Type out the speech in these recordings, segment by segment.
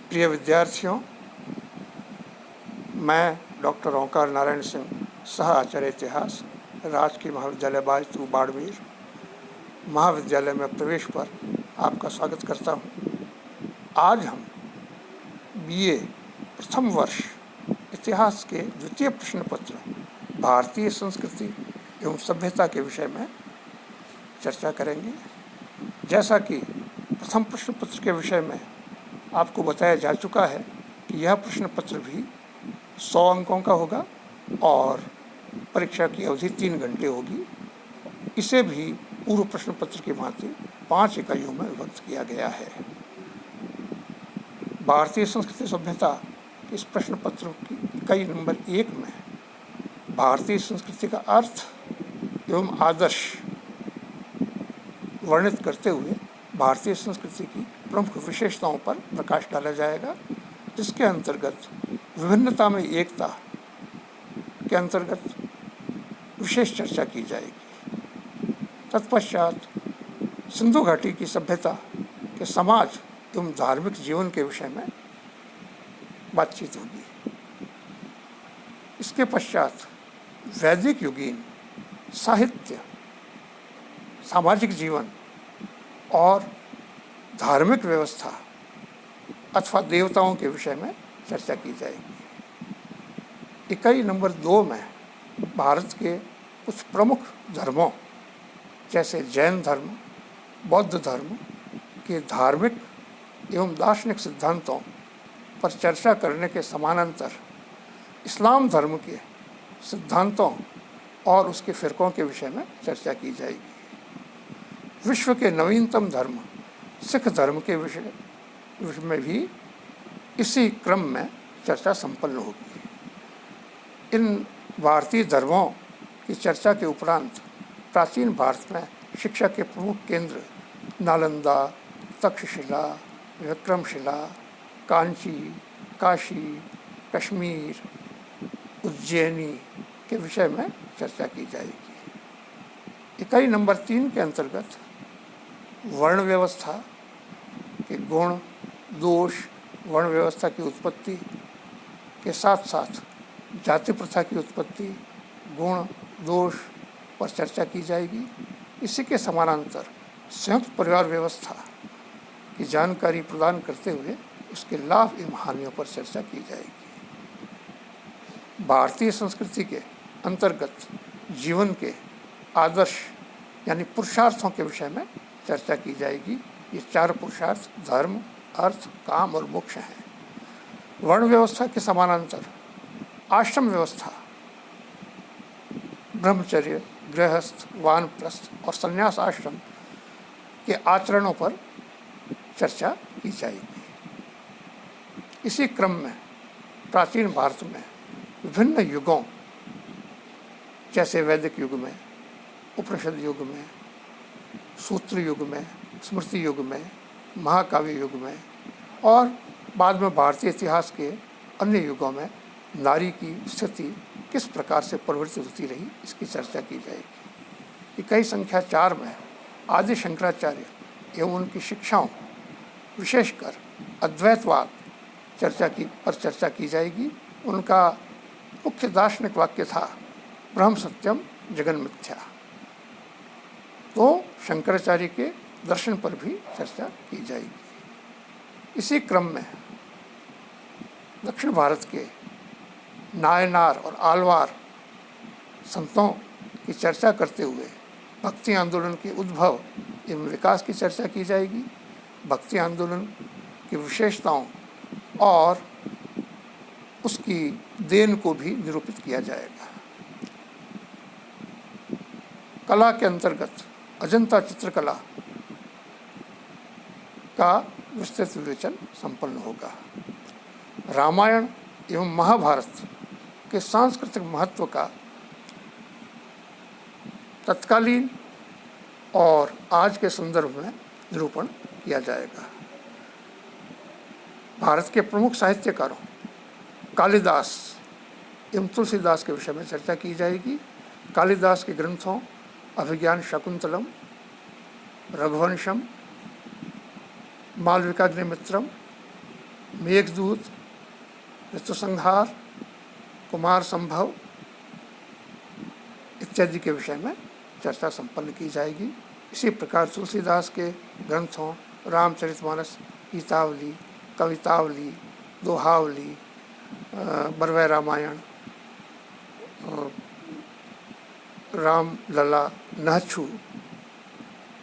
प्रिय विद्यार्थियों, मैं डॉक्टर ओंकार नारायण सिंह, सह आचार्य इतिहास, राजकीय महाविद्यालय बाजतू बाड़मेर महाविद्यालय में प्रवेश पर आपका स्वागत करता हूँ। आज हम बीए प्रथम वर्ष इतिहास के द्वितीय प्रश्न पत्र भारतीय संस्कृति एवं सभ्यता के विषय में चर्चा करेंगे। जैसा कि प्रथम प्रश्न पत्र के विषय में आपको बताया जा चुका है कि यह प्रश्न पत्र भी 100 अंकों का होगा और परीक्षा की अवधि 3 घंटे होगी। इसे भी पूर्व प्रश्न पत्र की भांति 5 इकाइयों में विभक्त किया गया है। भारतीय संस्कृति सभ्यता इस प्रश्न पत्र की इकाई नंबर 1 में भारतीय संस्कृति का अर्थ एवं आदर्श वर्णित करते हुए भारतीय संस्कृति की प्रमुख विशेषताओं पर प्रकाश डाला जाएगा, जिसके अंतर्गत विभिन्नता में एकता के अंतर्गत विशेष चर्चा की जाएगी। तत्पश्चात सिंधु घाटी की सभ्यता के समाज एवं धार्मिक जीवन के विषय में बातचीत होगी। इसके पश्चात वैदिक युगीन साहित्य, सामाजिक जीवन और धार्मिक व्यवस्था अथवा देवताओं के विषय में चर्चा की जाएगी। इकाई नंबर 2 में भारत के कुछ प्रमुख धर्मों जैसे जैन धर्म, बौद्ध धर्म के धार्मिक एवं दार्शनिक सिद्धांतों पर चर्चा करने के समानांतर इस्लाम धर्म के सिद्धांतों और उसके फ़िरक़ों के विषय में चर्चा की जाएगी। विश्व के नवीनतम धर्म सिख धर्म के विषय में भी इसी क्रम में चर्चा संपन्न होगी। इन भारतीय धर्मों की चर्चा के उपरांत प्राचीन भारत में शिक्षा के प्रमुख केंद्र नालंदा, तक्षशिला, विक्रमशिला, कांची, काशी, कश्मीर, उज्जैनी के विषय में चर्चा की जाएगी। इकाई नंबर 3 के अंतर्गत वर्ण व्यवस्था के गुण, दोष, वर्ण व्यवस्था की उत्पत्ति के साथ साथ जाति प्रथा की उत्पत्ति, गुण, दोष पर चर्चा की जाएगी। इसी के समानांतर संयुक्त परिवार व्यवस्था की जानकारी प्रदान करते हुए उसके लाभ एवं हानियों पर चर्चा की जाएगी। भारतीय संस्कृति के अंतर्गत जीवन के आदर्श यानी पुरुषार्थों के विषय में चर्चा की जाएगी। ये 4 पुरुषार्थ धर्म, अर्थ, काम और मोक्ष हैं। वर्ण व्यवस्था के समानांतर आश्रम व्यवस्था, ब्रह्मचर्य, गृहस्थ, वानप्रस्थ और संन्यास आश्रम के आचरणों पर चर्चा की जाएगी। इसी क्रम में प्राचीन भारत में विभिन्न युगों जैसे वैदिक युग में, उपनिषद युग में, सूत्र युग में, स्मृति युग में, महाकाव्य युग में और बाद में भारतीय इतिहास के अन्य युगों में नारी की स्थिति किस प्रकार से परिवर्तित होती रही, इसकी चर्चा की जाएगी। इकाई संख्या 4 में आदि शंकराचार्य एवं उनकी शिक्षाओं, विशेषकर अद्वैतवाद पर चर्चा की जाएगी। उनका मुख्य दार्शनिक वाक्य था ब्रह्म सत्यम जगन मिथ्या। तो शंकराचार्य के दर्शन पर भी चर्चा की जाएगी। इसी क्रम में दक्षिण भारत के नायनार और आलवार संतों की चर्चा करते हुए भक्ति आंदोलन के उद्भव एवं विकास की चर्चा की जाएगी। भक्ति आंदोलन की विशेषताओं और उसकी देन को भी निरूपित किया जाएगा। कला के अंतर्गत अजंता चित्रकला का विस्तृत विवेचन संपन्न होगा। रामायण एवं महाभारत के सांस्कृतिक महत्व का तत्कालीन और आज के संदर्भ में निरूपण किया जाएगा। भारत के प्रमुख साहित्यकारों कालिदास एवं तुलसीदास के विषय में चर्चा की जाएगी। कालिदास के ग्रंथों अभिज्ञान शाकुंतलम, रघुवंशम, मालविकाग्निमित्रम मेघदूत, ऋतुसंहार, कुमार संभव इत्यादि के विषय में चर्चा संपन्न की जाएगी। इसी प्रकार तुलसीदास के ग्रंथों रामचरितमानस, गीतावली, कवितावली, दोहावली, बरवै रामायण, राम लला, नहछू,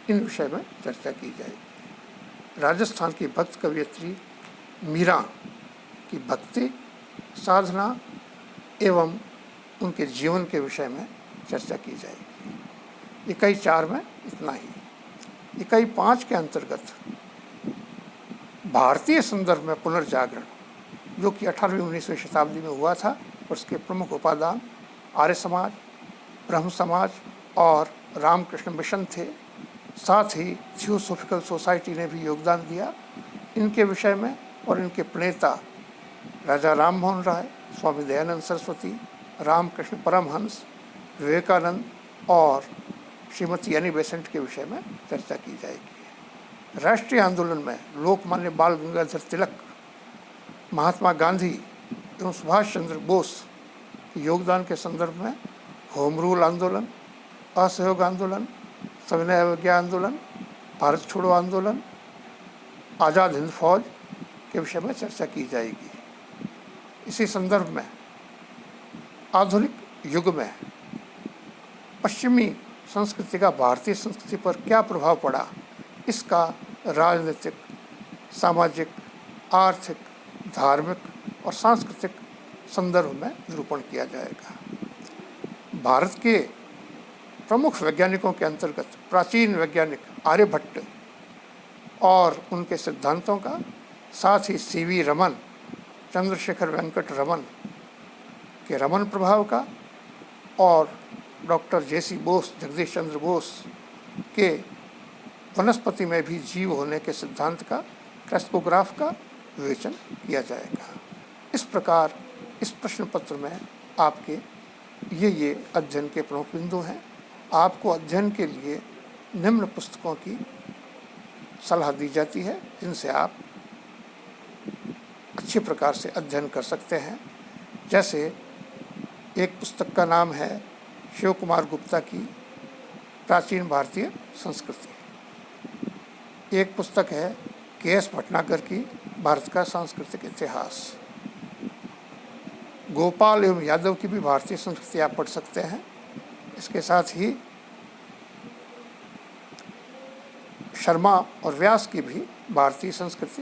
इन विषय में चर्चा की जाएगी। राजस्थान की भक्त कवयित्री मीरा की भक्ति, साधना एवं उनके जीवन के विषय में चर्चा की जाएगी। इकाई 4 में इतना ही। इकाई 5 के अंतर्गत भारतीय संदर्भ में पुनर्जागरण, जो कि 18वीं-19वीं शताब्दी में हुआ था, उसके प्रमुख उपादान आर्य समाज, ब्रह्म समाज और रामकृष्ण मिशन थे। साथ ही थियोसॉफिकल सोसाइटी ने भी योगदान दिया इनके विषय में, और इनके प्रणेता राजा राम मोहन राय, स्वामी दयानंद सरस्वती, रामकृष्ण परमहंस, विवेकानंद और श्रीमती एनी बेसेंट के विषय में चर्चा की जाएगी। राष्ट्रीय आंदोलन में लोकमान्य बाल गंगाधर तिलक, महात्मा गांधी एवं सुभाष चंद्र बोस के योगदान के संदर्भ में होम रूल आंदोलन, असहयोग आंदोलन, सविनय अवज्ञा आंदोलन, भारत छोड़ो आंदोलन, आज़ाद हिंद फौज के विषय में चर्चा की जाएगी। इसी संदर्भ में आधुनिक युग में पश्चिमी संस्कृति का भारतीय संस्कृति पर क्या प्रभाव पड़ा, इसका राजनीतिक, सामाजिक, आर्थिक, धार्मिक और सांस्कृतिक संदर्भ में निरूपण किया जाएगा। भारत के प्रमुख वैज्ञानिकों के अंतर्गत प्राचीन वैज्ञानिक आर्यभट्ट और उनके सिद्धांतों का, साथ ही सीवी रमन, चंद्रशेखर वेंकट रमन के रमन प्रभाव का, और डॉक्टर जेसी बोस, जगदीश चंद्र बोस के वनस्पति में भी जीव होने के सिद्धांत का, क्रेस्कोग्राफ का विवेचन किया जाएगा। इस प्रकार इस प्रश्न पत्र में आपके ये अध्ययन के प्रमुख बिंदु हैं। आपको अध्ययन के लिए निम्न पुस्तकों की सलाह दी जाती है, जिनसे आप अच्छे प्रकार से अध्ययन कर सकते हैं। जैसे एक पुस्तक का नाम है शिव कुमार गुप्ता की प्राचीन भारतीय संस्कृति। एक पुस्तक है के.एस. भटनागर की भारत का सांस्कृतिक इतिहास। गोपाल एवं यादव की भी भारतीय संस्कृति आप पढ़ सकते हैं। इसके साथ ही शर्मा और व्यास की भी भारतीय संस्कृति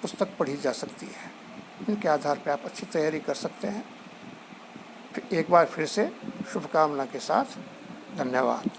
पुस्तक पढ़ी जा सकती है। इनके आधार पर आप अच्छी तैयारी कर सकते हैं। एक बार फिर से शुभकामना के साथ धन्यवाद।